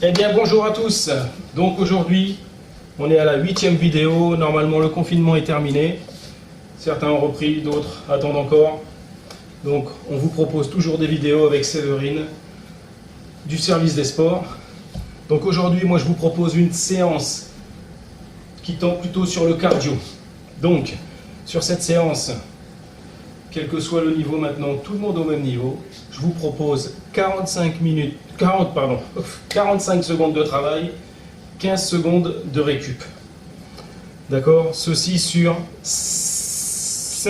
Eh bien bonjour à tous. Donc aujourd'hui on est à la 8e vidéo. Normalement le confinement est terminé. Certains ont repris, d'autres attendent encore. Donc on vous propose toujours des vidéos avec Séverine du service des sports. Donc aujourd'hui moi je vous propose une séance qui tend plutôt sur le cardio. Donc sur cette séance, quel que soit le niveau maintenant, tout le monde au même niveau, je vous propose 45 secondes de travail, 15 secondes de récup. D'accord? Ceci sur 6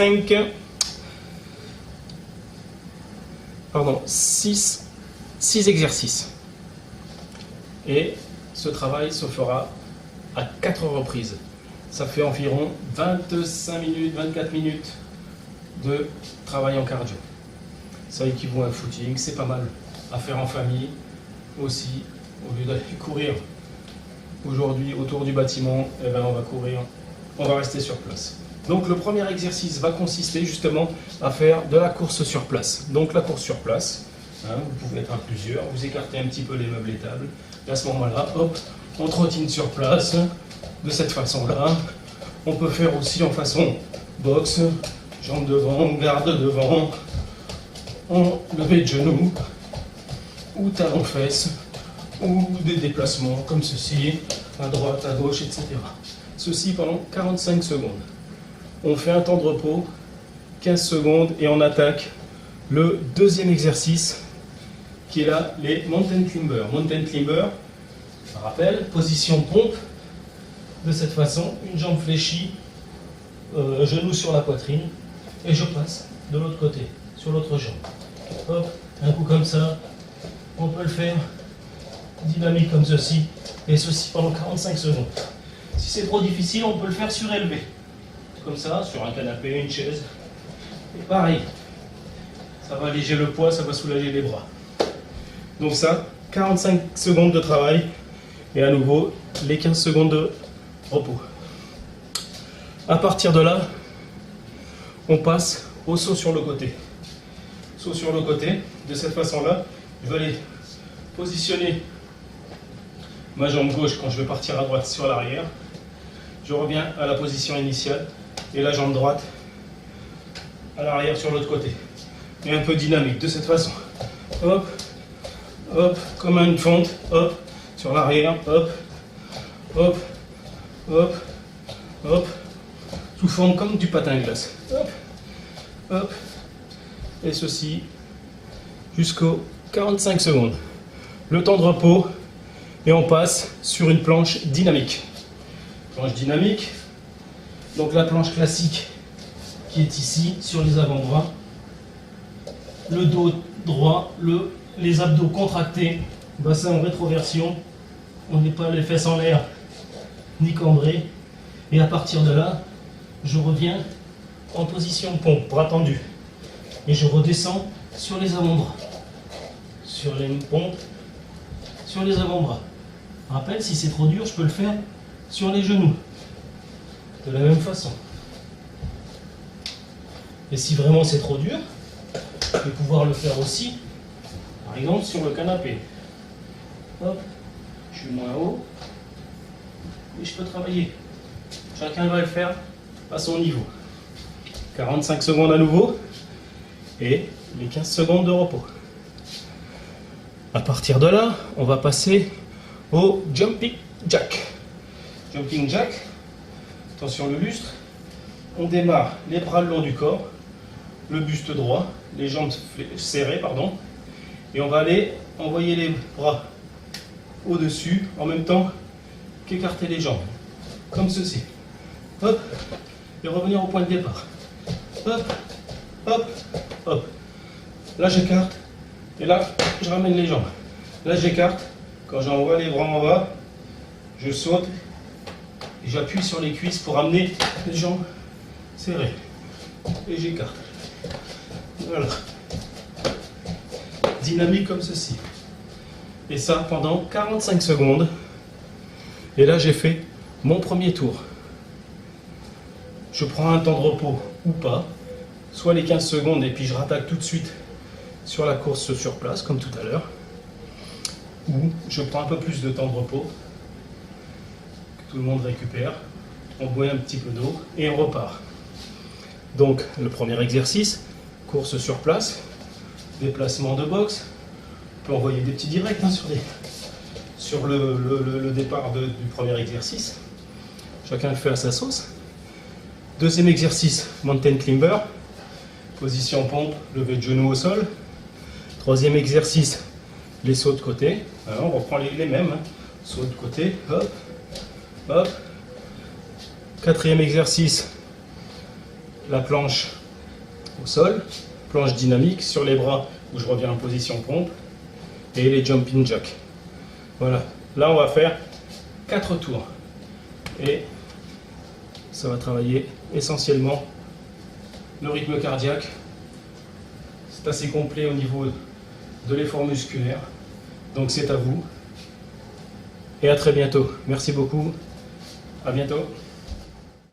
exercices. Et ce travail se fera à 4 reprises. Ça fait environ 25 minutes, 24 minutes de travail en cardio. Ça équivaut à un footing, c'est pas mal à faire en famille aussi, au lieu d'aller courir aujourd'hui autour du bâtiment, eh ben on va courir, on va rester sur place. Donc le premier exercice va consister justement à faire de la course sur place. Donc la course sur place, vous pouvez être à plusieurs, vous écartez un petit peu les meubles et tables, et à ce moment-là, hop, on trottine sur place, de cette façon-là. On peut faire aussi en façon boxe, jambes devant, garde devant, en levé de genoux, ou talons fesses, ou des déplacements comme ceci, à droite, à gauche, etc. Ceci pendant 45 secondes. On fait un temps de repos, 15 secondes, et on attaque le deuxième exercice, qui est là, les mountain climbers. Mountain climber, je rappelle, position pompe, de cette façon, une jambe fléchie, genou sur la poitrine, et je passe de l'autre côté, sur l'autre jambe. Hop, un coup comme ça, on peut le faire dynamique comme ceci, et ceci pendant 45 secondes. Si c'est trop difficile, on peut le faire surélevé, comme ça, sur un canapé, une chaise, et pareil, ça va alléger le poids, ça va soulager les bras. Donc ça, 45 secondes de travail, et à nouveau, les 15 secondes de repos. À partir de là, on passe au saut sur le côté. Saut sur le côté, de cette façon-là, je vais aller positionner ma jambe gauche quand je vais partir à droite sur l'arrière. Je reviens à la position initiale et la jambe droite à l'arrière sur l'autre côté. Et un peu dynamique, de cette façon. Hop, hop, comme une fente, hop, sur l'arrière, hop, hop, hop, hop, sous forme comme du patin à glace. Hop, hop, et ceci jusqu'aux 45 secondes. Le temps de repos, et on passe sur une planche dynamique. Planche dynamique, donc la planche classique qui est ici, sur les avant-bras. Le dos droit, les abdos contractés, bassin en rétroversion. On n'est pas les fesses en l'air, ni cambré. Et à partir de là, je reviens en position pompe, bras tendus. Et je redescends sur les avant-bras. Sur les pompes, sur les avant-bras. Rappel, si c'est trop dur, je peux le faire sur les genoux. De la même façon. Et si vraiment c'est trop dur, je vais pouvoir le faire aussi, par exemple, sur le canapé. Hop, je suis moins haut. Et je peux travailler. Chacun va le faire à son niveau. 45 secondes à nouveau. Et les 15 secondes de repos. À partir de là, on va passer au jumping jack. Jumping jack, attention le lustre. On démarre les bras le long du corps, le buste droit, les jambes serrées, pardon. Et on va aller envoyer les bras au-dessus en même temps qu'écarter les jambes. Comme ceci. Hop, et revenir au point de départ. Hop, hop, hop. Là j'écarte, et là je ramène les jambes. Là j'écarte, quand j'envoie les bras en bas, je saute, et j'appuie sur les cuisses pour amener les jambes serrées. Et j'écarte. Voilà. Dynamique comme ceci. Et ça pendant 45 secondes. Et là j'ai fait mon premier tour. Je prends un temps de repos ou pas, soit les 15 secondes et puis je rattaque tout de suite sur la course sur place comme tout à l'heure. où je prends un peu plus de temps de repos, que tout le monde récupère, on boit un petit peu d'eau et on repart. Donc le premier exercice, course sur place, déplacement de boxe, on peut envoyer des petits directs hein, sur le départ du premier exercice. Chacun le fait à sa sauce. Deuxième exercice, mountain climber, position pompe, levé de genou au sol. Troisième exercice, les sauts de côté. Alors, on reprend les mêmes, hein. Sauts de côté, hop, hop. Quatrième exercice, la planche au sol, planche dynamique sur les bras où je reviens en position pompe et les jumping jacks. Voilà, là on va faire 4 tours et ça va travailler essentiellement le rythme cardiaque. C'est assez complet au niveau de l'effort musculaire, donc c'est à vous et à très bientôt. Merci beaucoup, à bientôt.